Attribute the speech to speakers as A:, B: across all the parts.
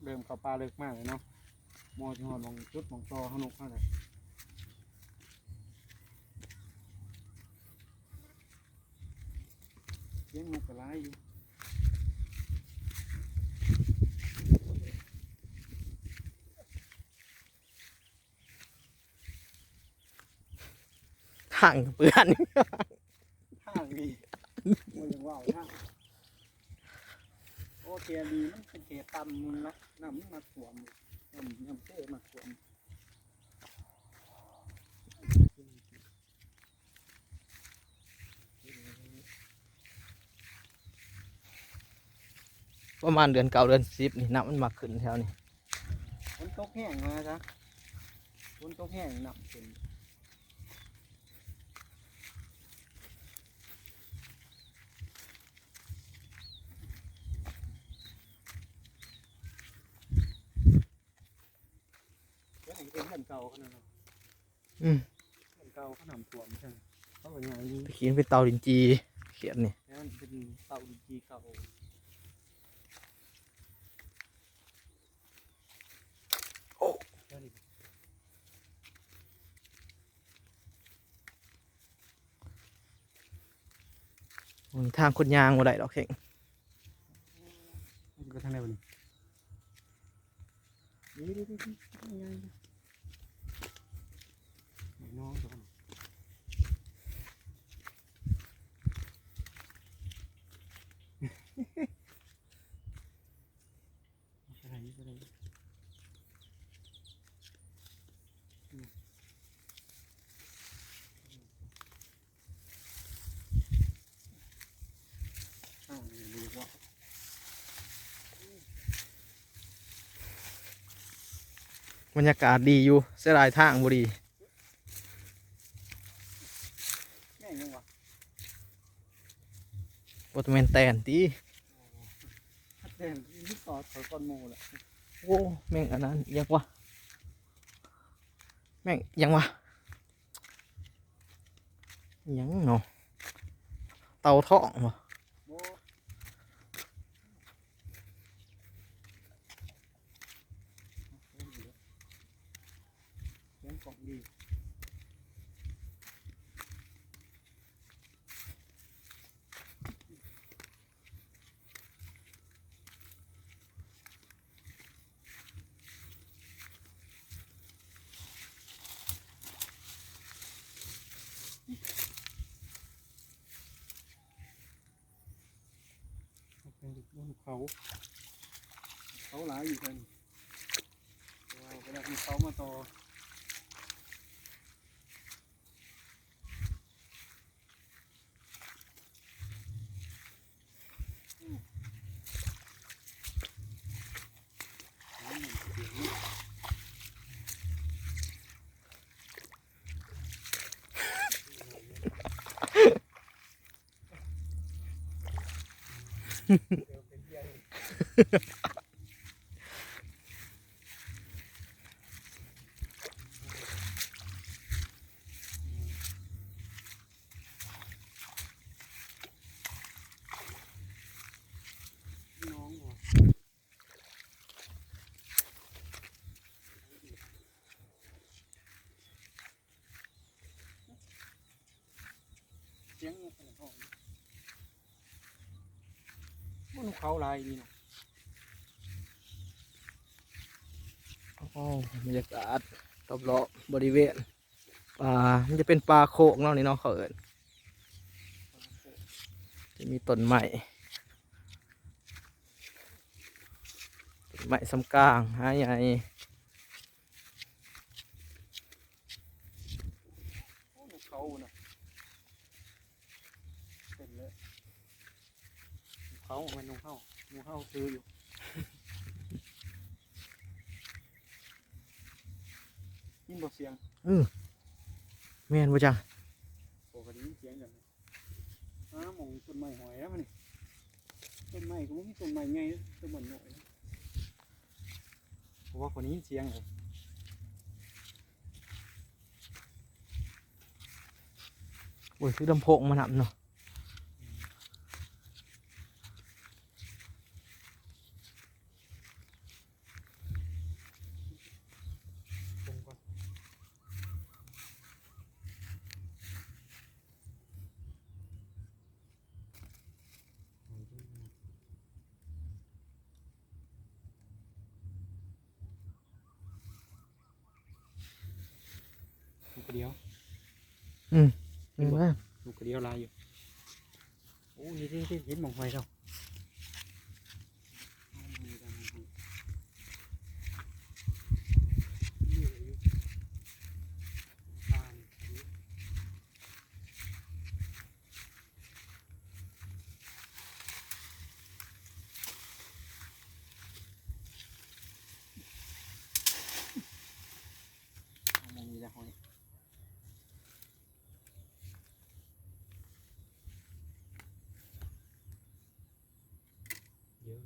A: เดิมเขาปลาเลิกมากเลยเนาะมอจังหวัดมองจุดมองตอเขานกเขาเลยเลี้ยงนกกระไรอยู่
B: ห่างเปื้อน
A: ท่าดีมันยังว่าวท่าโอเคดีมันเป็นเขตต่ำมึงนะน้ำมาถ่วมน้ำเต้มาถ่วม
B: ประมาณเดือน9 เดือน 10นี่น้ำมันมาขึ้นแถวนี้
A: ฝนตกแห้งมาจ้ะฝนตกแห้งน้ำขึ้นแล้วไอ้เป็นเรื่องเก่าขนาดนั้นเรื่องเก่าเขานำถ่วมใช่ไหมเขาเป็นอย่างนี้
B: ตะกี้เป็นเตาดินจีเขียนนี่
A: แล้วมันเป็นเต่าดีเก่าโอ้ย
B: มีทางคนยางบ่ได้ดอกเข่ง
A: มันก็ทางไหนวะนี่นี่ยังน้องตัวอะไรเรียกว่า
B: บรรยากาศดีอยู่เสียดายทางบ่ดี
A: แม่ยังวะ
B: บ่แม่นแตนติ
A: เด่นที่ต่อถอยก้อนโมแหละ
B: โอ้แม่งอันนั้นยังวะแม่งยังวะยังเนาะเตาท่องวะ
A: โมเลี้ยงกล่องดี บนเขาหลายอยู่กันเวลามีเขามาต่อน้องวะเสียงนกอะไรห้องบนเขาลายดีเนาะ
B: โอ้บรรยากาศรอบๆบริเวณป่ามันจะเป็นป่าโคกเนาะนี่เนาะเขาเอิ้นจะมีต้นไม้สำกลางหาใหญ่
A: นกเขาน่ะเป็นเลยเขามันนกเข้าซื้ออยู่ยินบ่เสียง
B: แม่นบ่จัง
A: ปกติเสียงกันหมองต้นไม้หอยแล้วมันนี่ต้นไม้ก็ไม่มีต้นไม้ไงต้นมันหน่อยเพราะว่าคนนี้เสียงเลย
B: โอ้ยคือลำโพงมันหับเนาะ
A: เดียว
B: เห็นไหม
A: นกกระเดียวลายอยู่โอ้ยนี่เห็นหมองหอยเรามองมีแต่หอยเยอะ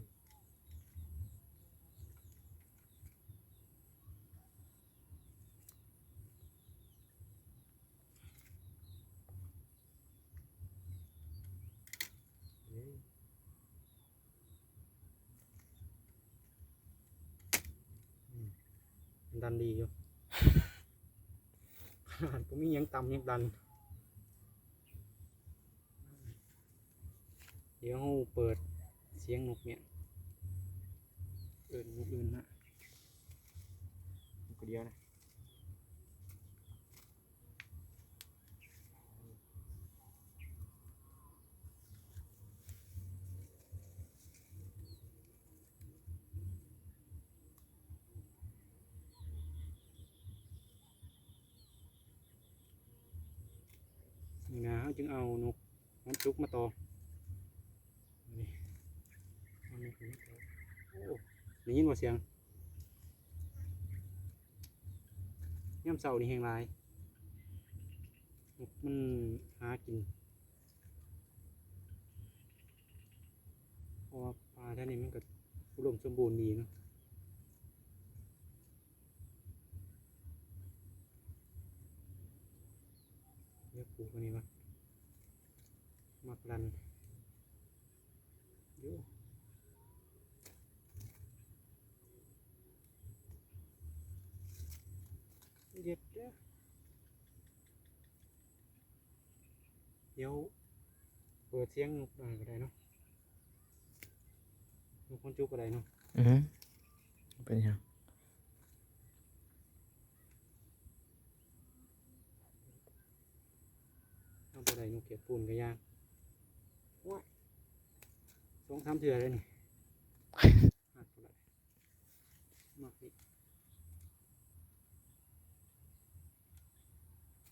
A: ดันดีอยู่ ผมมียังต่ำยังดัน เดี๋ยวเราเปิดเสียงนกเนี่ยนกอื่นนะนกกระเดียวนะนี่นะเขาจึงเอานกน้ำจุกมาต่อนี่เอานกนี้ต่อโอ้ได้ยินว่าเสียงย่ำเสานี่แหงหลายนกมันหากินเพราะว่าปลาท่านี้มันก็อุดมสมบูรณ์ดีเนาะเรียกปลูกอันนี้วะมักรันโย่เด็ดเด้อเดี๋ยวเปิดเสียงนกก็ได้เนาะนกคนจุกก็ได้เนาะ
B: เป็นยัง
A: เอาไปได้นกเก็บปูนก็ยากว้าย2-3 เทื่อเลยนี่ หักไปเลยมากนี่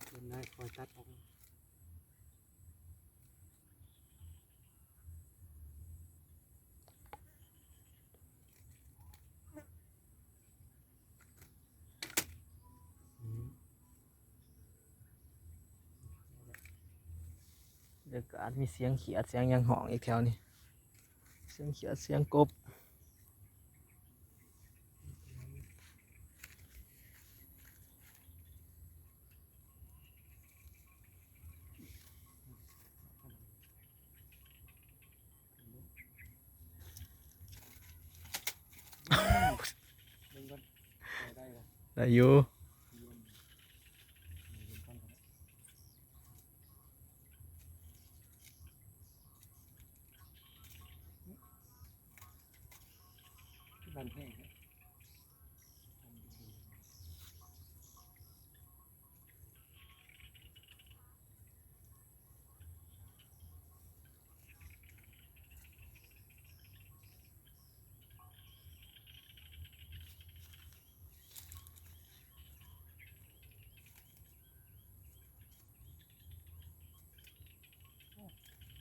A: เป็นได้คอยตัดออกมาอืม
B: เดี๋ยวก็อาจมีเสียงเขียดเสียงหยังหองอีกแถวนี้เสียงเขียดเสียงกบ
A: เบิ่งก่อนได้บ่
B: ได้อยู่
A: บันแห้ง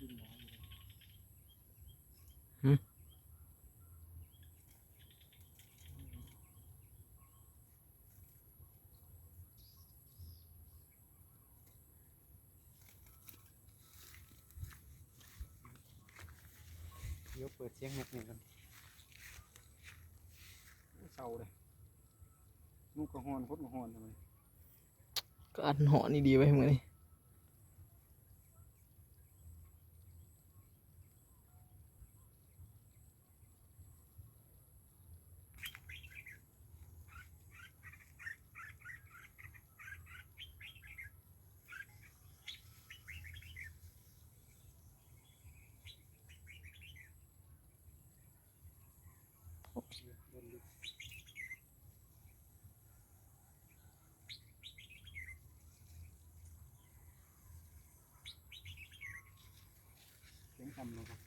A: ดินหนาอยู่เลยเดี๋ยวเปิดเสียงนกหนึ่งกันเศร้าเลยนกกระหอนคดกระหอนทำไม
B: ก็อันหอนี่ดีไว้เหมือนนี่
A: จำลงก่อน